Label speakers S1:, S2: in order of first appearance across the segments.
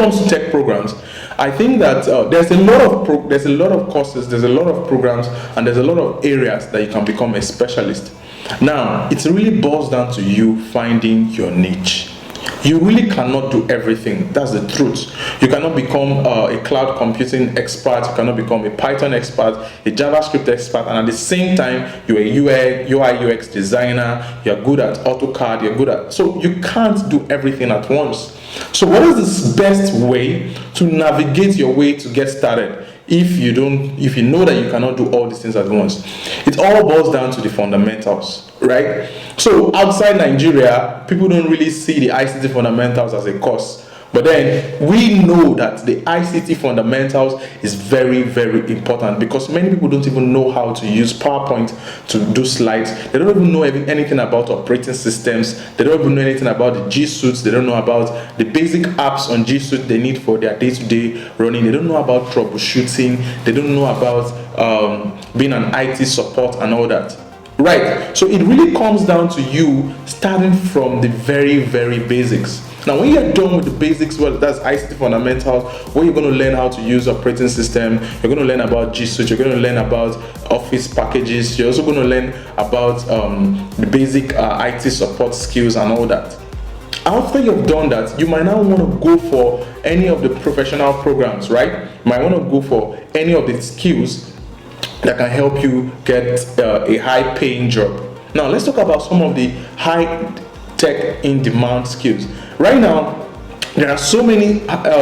S1: comes to tech programs, I think that there's a lot of courses, there's a lot of programs, and there's a lot of areas that you can become a specialist. Now, it really boils down to you finding your niche. You really cannot do everything. That's the truth. You cannot become a cloud computing expert. You cannot become a Python expert, a JavaScript expert, and at the same time, you're a UI UX designer. You're good at AutoCAD. You're good at. So you can't do everything at once. So what is the best way to navigate your way to get started? If you know that you cannot do all these things at once, it all boils down to the fundamentals, right? So outside Nigeria, people don't really see the ICT fundamentals as a course. But then we know that the ICT fundamentals is very, very important, because many people don't even know how to use PowerPoint to do slides. They don't even know anything about operating systems. They don't even know anything about the G Suites. They don't know about the basic apps on G Suite they need for their day-to-day running. They don't know about troubleshooting. They don't know about being an IT support and all that. Right, so it really comes down to you starting from the very, very basics. Now, when you're done with the basics, well, that's ICT fundamentals, where you're going to learn how to use operating system, you're going to learn about G Suite, you're going to learn about Office packages, you're also going to learn about the basic IT support skills and all that. After you've done that, you might now want to go for any of the professional programs, right? You might want to go for any of the skills that can help you get a high-paying job. Now, let's talk about some of the high-tech in-demand skills. Right now, there are so many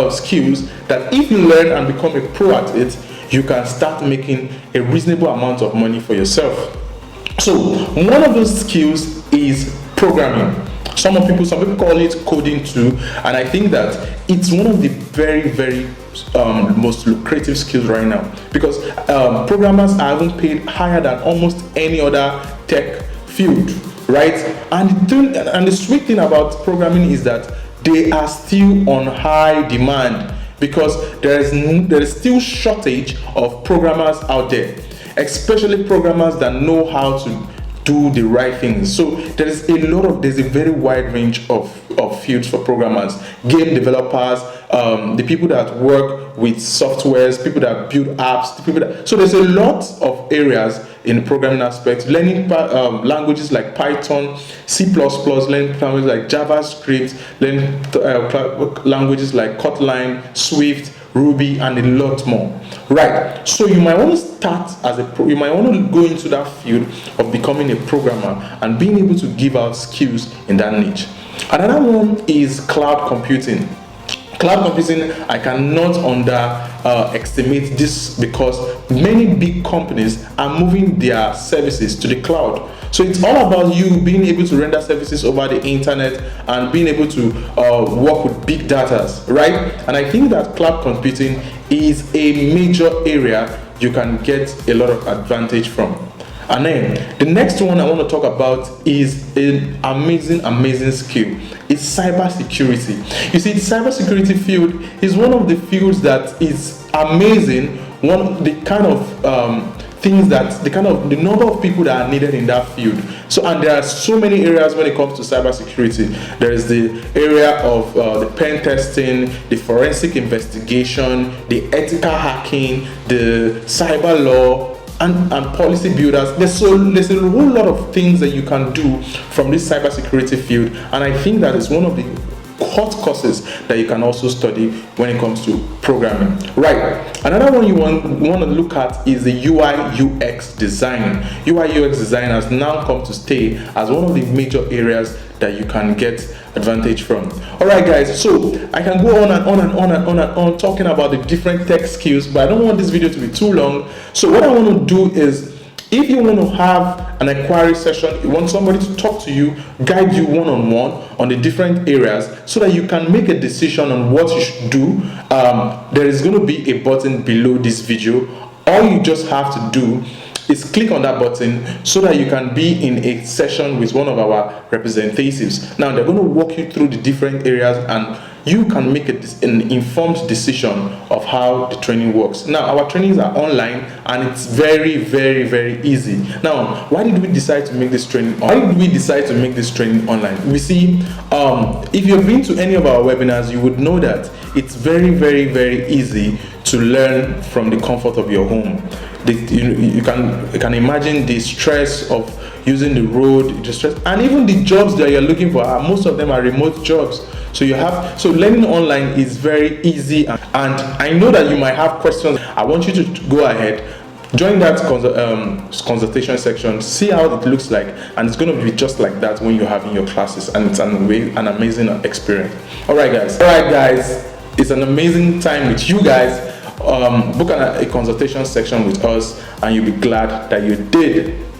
S1: skills that if you learn and become a pro at it, you can start making a reasonable amount of money for yourself. So, one of those skills is programming. Some people call it coding too, and I think that it's one of the very, very most lucrative skills right now, because programmers are even paid higher than almost any other tech field, right? And the sweet thing about programming is that they are still on high demand, because there is still shortage of programmers out there, especially programmers that know how to do the right things. So there's a very wide range of fields for programmers, game developers, the people that work with softwares, people that build apps, so there's a lot of areas in the programming aspect. Learning languages like Python, C++, learning languages like JavaScript, learning languages like Kotlin, Swift, Ruby, and a lot more. Right. So you might want to start you might want to go into that field of becoming a programmer and being able to give out skills in that niche. Another one is cloud computing. Cloud computing, I cannot underestimate this, because many big companies are moving their services to the cloud. So it's all about you being able to render services over the internet and being able to work with big data, right? And I think that cloud computing is a major area you can get a lot of advantage from. And then the next one I want to talk about is an amazing skill. It's cybersecurity. You see, the cybersecurity field is one of the fields that is amazing. The number of people that are needed in that field. So, and there are so many areas when it comes to cybersecurity. There is the area of the pen testing, the forensic investigation, the ethical hacking, the cyber law, and policy builders. There's a whole lot of things that you can do from this cybersecurity field, and I think that is one of the hot courses that you can also study when it comes to programming. Right. Another one you want to look at is the UI UX design. UI UX design has now come to stay as one of the major areas that you can get advantage from. Alright guys, so I can go on and on and on and on and on talking about the different tech skills, but I don't want this video to be too long. So what I want to do is, if you want to have an inquiry session, you want somebody to talk to you, guide you one-on-one on the different areas so that you can make a decision on what you should do, there is going to be a button below this video. All you just have to do is click on that button so that you can be in a session with one of our representatives. Now they're going to walk you through the different areas and you can make an informed decision of how the training works. Now, our trainings are online and it's very, very, very easy. Now, why did we decide to make this training? Why did we decide to make this training online? We see, if you've been to any of our webinars, you would know that it's very, very, very easy to learn from the comfort of your home. You can imagine the stress of using the road, the stress, and even the jobs that you're looking for. Most of them are remote jobs. So learning online is very easy, and I know that you might have questions. I want you to go ahead, join that consultation section, see how it looks like, and it's going to be just like that when you're having your classes, and it's an amazing experience. All right, guys, it's an amazing time with you guys. Book a consultation section with us, and you'll be glad that you did.